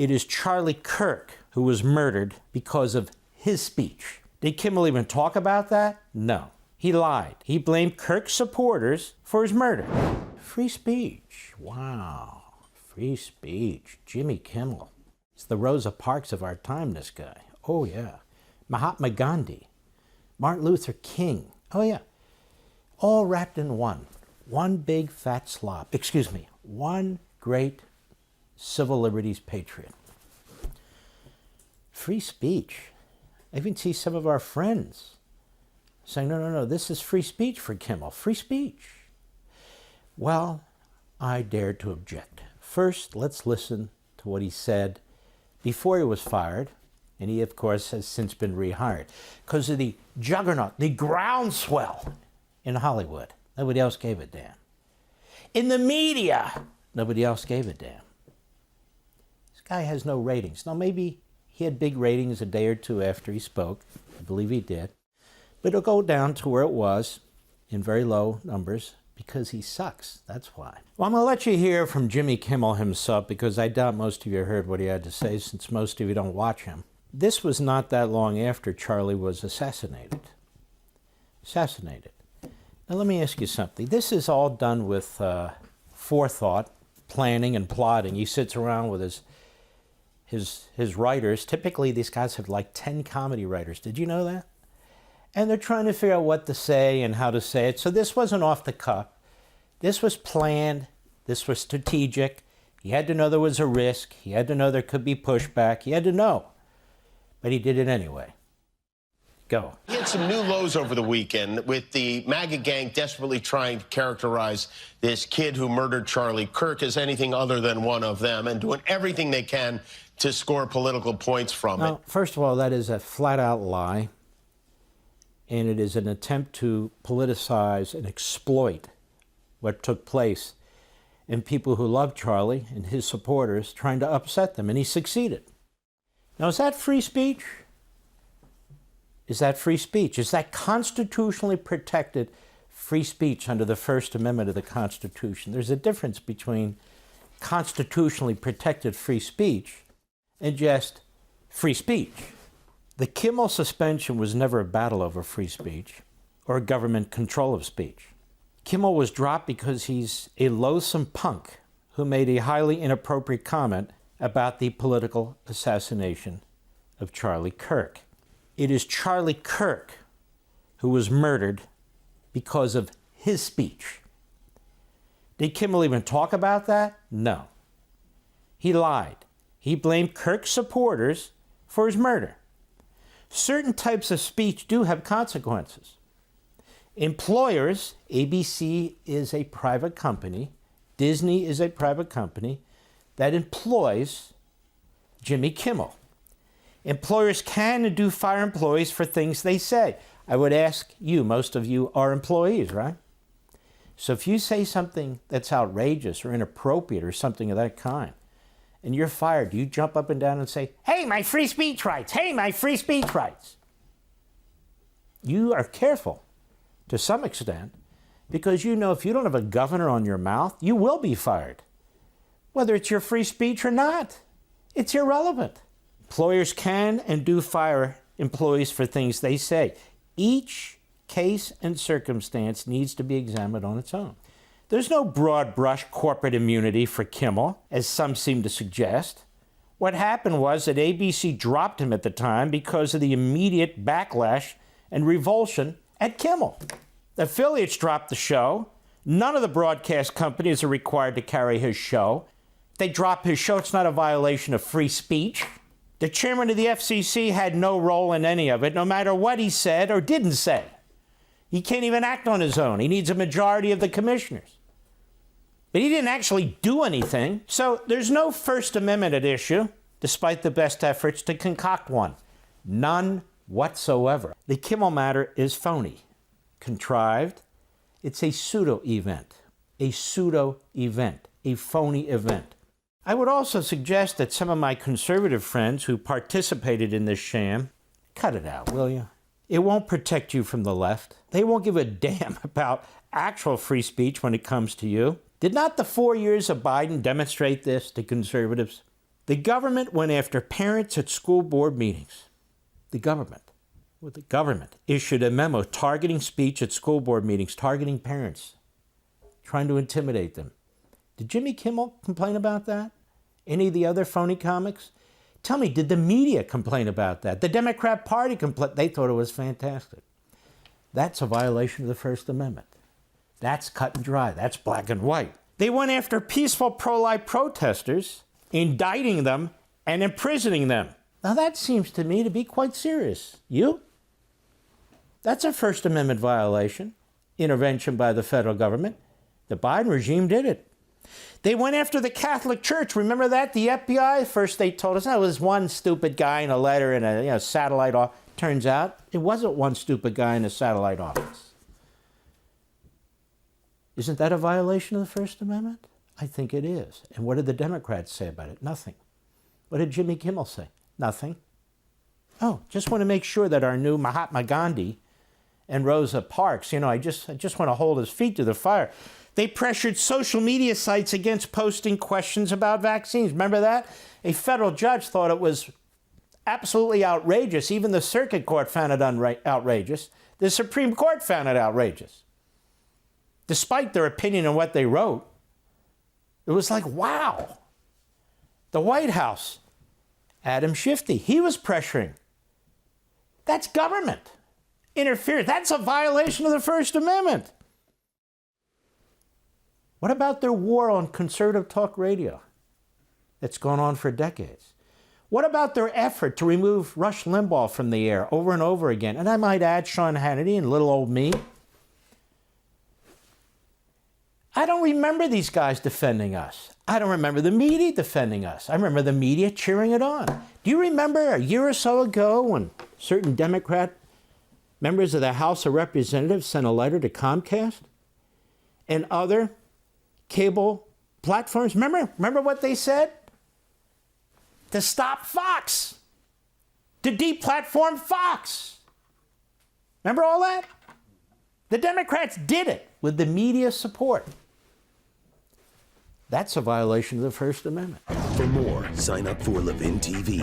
It is Charlie Kirk who was murdered because of his speech. Did Kimmel even talk about that? No. He lied. He blamed Kirk's supporters for his murder. Free speech. Wow. Free speech. Jimmy Kimmel. It's the Rosa Parks of our time, this guy. Oh, yeah. Mahatma Gandhi. Martin Luther King. Oh, yeah. All wrapped in one. One big fat slob. Excuse me. One great civil liberties patriot. Free speech. I even see some of our friends saying, no, this is free speech for Kimmel. Free speech. Well, I dare to object. First, let's listen to what he said before he was fired, and he, of course, has since been rehired, because of the juggernaut, the groundswell in Hollywood. Nobody else gave a damn. In the media, nobody else gave a damn. This guy has no ratings. Now, maybe he had big ratings a day or two after he spoke. I believe he did. But it'll go down to where it was in very low numbers because he sucks. That's why. Well, I'm going to let you hear from Jimmy Kimmel himself because I doubt most of you heard what he had to say since most of you don't watch him. This was not that long after Charlie was assassinated. Now, let me ask you something. This is all done with forethought, planning, and plotting. He sits around with his writers. Typically, these guys have like 10 comedy writers. Did you know that? And they're trying to figure out what to say and how to say it. So this wasn't off the cuff. This was planned. This was strategic. He had to know there was a risk. He had to know there could be pushback. He had to know. But he did it anyway. Go. He had some new lows over the weekend with the MAGA gang desperately trying to characterize this kid who murdered Charlie Kirk as anything other than one of them and doing everything they can to score political points from it. First of all, that is a flat-out lie, and it is an attempt to politicize and exploit what took place in people who love Charlie and his supporters trying to upset them, and he succeeded. Now, is that free speech? Is that free speech? Is that constitutionally protected free speech under the First Amendment of the Constitution? There's a difference between constitutionally protected free speech and just free speech. The Kimmel suspension was never a battle over free speech or government control of speech. Kimmel was dropped because he's a loathsome punk who made a highly inappropriate comment about the political assassination of Charlie Kirk. It is Charlie Kirk who was murdered because of his speech. Did Kimmel even talk about that? No. He lied. He blamed Kirk's supporters for his murder. Certain types of speech do have consequences. Employers, ABC is a private company, Disney is a private company that employs Jimmy Kimmel. Employers can and do fire employees for things they say. I would ask you, most of you are employees, right? So if you say something that's outrageous or inappropriate or something of that kind, and you're fired, do you jump up and down and say, hey, my free speech rights, hey, my free speech rights? You are careful to some extent because you know if you don't have a governor on your mouth, you will be fired. Whether it's your free speech or not, it's irrelevant. Employers can and do fire employees for things they say. Each case and circumstance needs to be examined on its own. There's no broad brush corporate immunity for Kimmel, as some seem to suggest. What happened was that ABC dropped him at the time because of the immediate backlash and revulsion at Kimmel. The affiliates dropped the show. None of the broadcast companies are required to carry his show. If they drop his show, it's not a violation of free speech. The chairman of the FCC had no role in any of it, no matter what he said or didn't say. He can't even act on his own. He needs a majority of the commissioners. But he didn't actually do anything, so there's no First Amendment at issue, despite the best efforts to concoct one. None whatsoever. The Kimmel matter is phony, contrived. It's a pseudo-event, a phony event. I would also suggest that some of my conservative friends who participated in this sham, cut it out, will you? It won't protect you from the left. They won't give a damn about actual free speech when it comes to you. Did not the 4 years of Biden demonstrate this to conservatives? The government went after parents at school board meetings. The government issued a memo targeting speech at school board meetings, targeting parents, trying to intimidate them. Did Jimmy Kimmel complain about that? Any of the other phony comics? Tell me, did the media complain about that? The Democrat Party complained. They thought it was fantastic. That's a violation of the First Amendment. That's cut and dry. That's black and white. They went after peaceful pro-life protesters, indicting them and imprisoning them. Now that seems to me to be quite serious. You? That's a First Amendment violation. Intervention by the federal government. The Biden regime did it. They went after the Catholic Church. Remember that? The FBI, first they told us, it was one stupid guy in a letter in a satellite office. Turns out it wasn't one stupid guy in a satellite office. Isn't that a violation of the First Amendment? I think it is. And what did the Democrats say about it? Nothing. What did Jimmy Kimmel say? Nothing. Oh, just want to make sure that our new Mahatma Gandhi and Rosa Parks, I just want to hold his feet to the fire. They pressured social media sites against posting questions about vaccines. Remember that? A federal judge thought it was absolutely outrageous. Even the circuit court found it outrageous. The Supreme Court found it outrageous. Despite their opinion on what they wrote, it was like, wow. The White House, Adam Schiff, he was pressuring. That's government interference. That's a violation of the First Amendment. What about their war on conservative talk radio that's gone on for decades? What about their effort to remove Rush Limbaugh from the air over and over again? And I might add Sean Hannity and little old me. I don't remember these guys defending us. I don't remember the media defending us. I remember the media cheering it on. Do you remember a year or so ago when certain Democrat members of the House of Representatives sent a letter to Comcast and other cable platforms? Remember what they said? To stop Fox. To deplatform Fox. Remember all that? The Democrats did it with the media support. That's a violation of the First Amendment. For more, sign up for Levin TV.